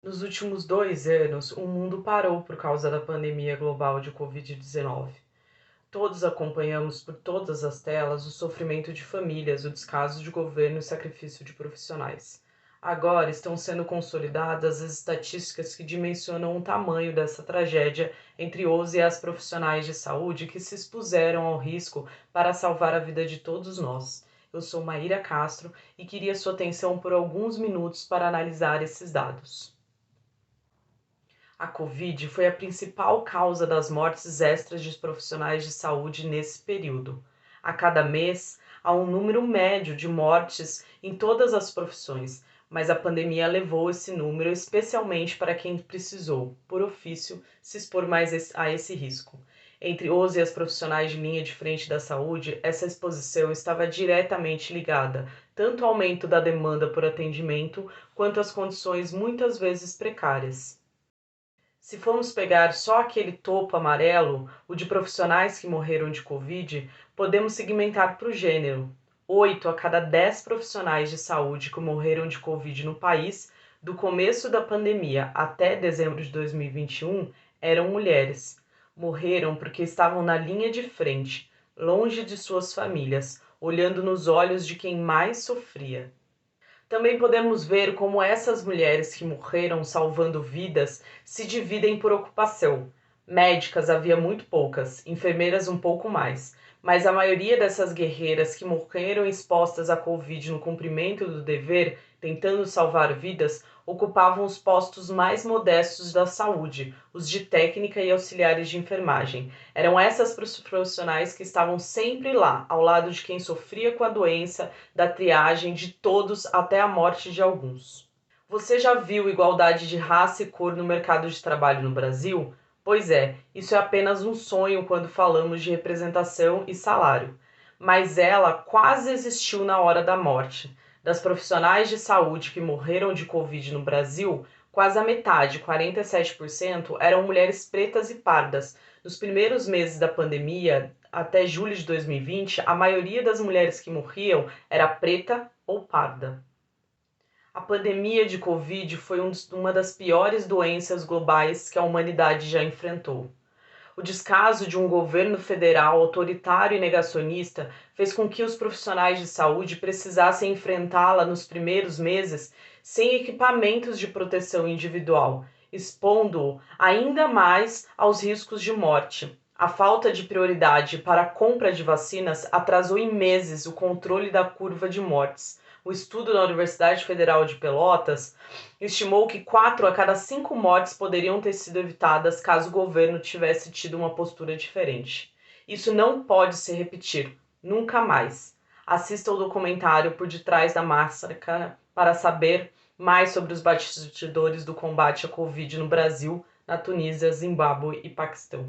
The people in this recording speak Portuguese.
Nos últimos 2 anos, o mundo parou por causa da pandemia global de Covid-19. Todos acompanhamos por todas as telas o sofrimento de famílias, o descaso de governo e o sacrifício de profissionais. Agora estão sendo consolidadas as estatísticas que dimensionam o tamanho dessa tragédia entre os e as profissionais de saúde que se expuseram ao risco para salvar a vida de todos nós. Eu sou Maíra Castro e queria sua atenção por alguns minutos para analisar esses dados. A Covid foi a principal causa das mortes extras de profissionais de saúde nesse período. A cada mês, há um número médio de mortes em todas as profissões, mas a pandemia levou esse número especialmente para quem precisou, por ofício, se expor mais a esse risco. Entre os e as profissionais de linha de frente da saúde, essa exposição estava diretamente ligada tanto ao aumento da demanda por atendimento quanto às condições muitas vezes precárias. Se formos pegar só aquele topo amarelo, o de profissionais que morreram de Covid, podemos segmentar por gênero. 8 a cada 10 profissionais de saúde que morreram de Covid no país, do começo da pandemia até dezembro de 2021, eram mulheres. Morreram porque estavam na linha de frente, longe de suas famílias, olhando nos olhos de quem mais sofria. Também podemos ver como essas mulheres que morreram salvando vidas se dividem por ocupação. Médicas havia muito poucas, enfermeiras um pouco mais, mas a maioria dessas guerreiras que morreram expostas à Covid no cumprimento do dever, tentando salvar vidas, ocupavam os postos mais modestos da saúde, os de técnica e auxiliares de enfermagem. Eram essas profissionais que estavam sempre lá, ao lado de quem sofria com a doença, da triagem de todos até a morte de alguns. Você já viu igualdade de raça e cor no mercado de trabalho no Brasil? Pois é, isso é apenas um sonho quando falamos de representação e salário. Mas ela quase existiu na hora da morte. Das profissionais de saúde que morreram de Covid no Brasil, quase a metade, 47%, eram mulheres pretas e pardas. Nos primeiros meses da pandemia, até julho de 2020, a maioria das mulheres que morriam era preta ou parda. A pandemia de Covid foi uma das piores doenças globais que a humanidade já enfrentou. O descaso de um governo federal autoritário e negacionista fez com que os profissionais de saúde precisassem enfrentá-la nos primeiros meses sem equipamentos de proteção individual, expondo-o ainda mais aos riscos de morte. A falta de prioridade para a compra de vacinas atrasou em meses o controle da curva de mortes. O estudo da Universidade Federal de Pelotas estimou que 4 a cada 5 mortes poderiam ter sido evitadas caso o governo tivesse tido uma postura diferente. Isso não pode se repetir, nunca mais. Assista ao documentário Por Detrás da Máscara para saber mais sobre os bastidores do combate à Covid no Brasil, na Tunísia, Zimbábue e Paquistão.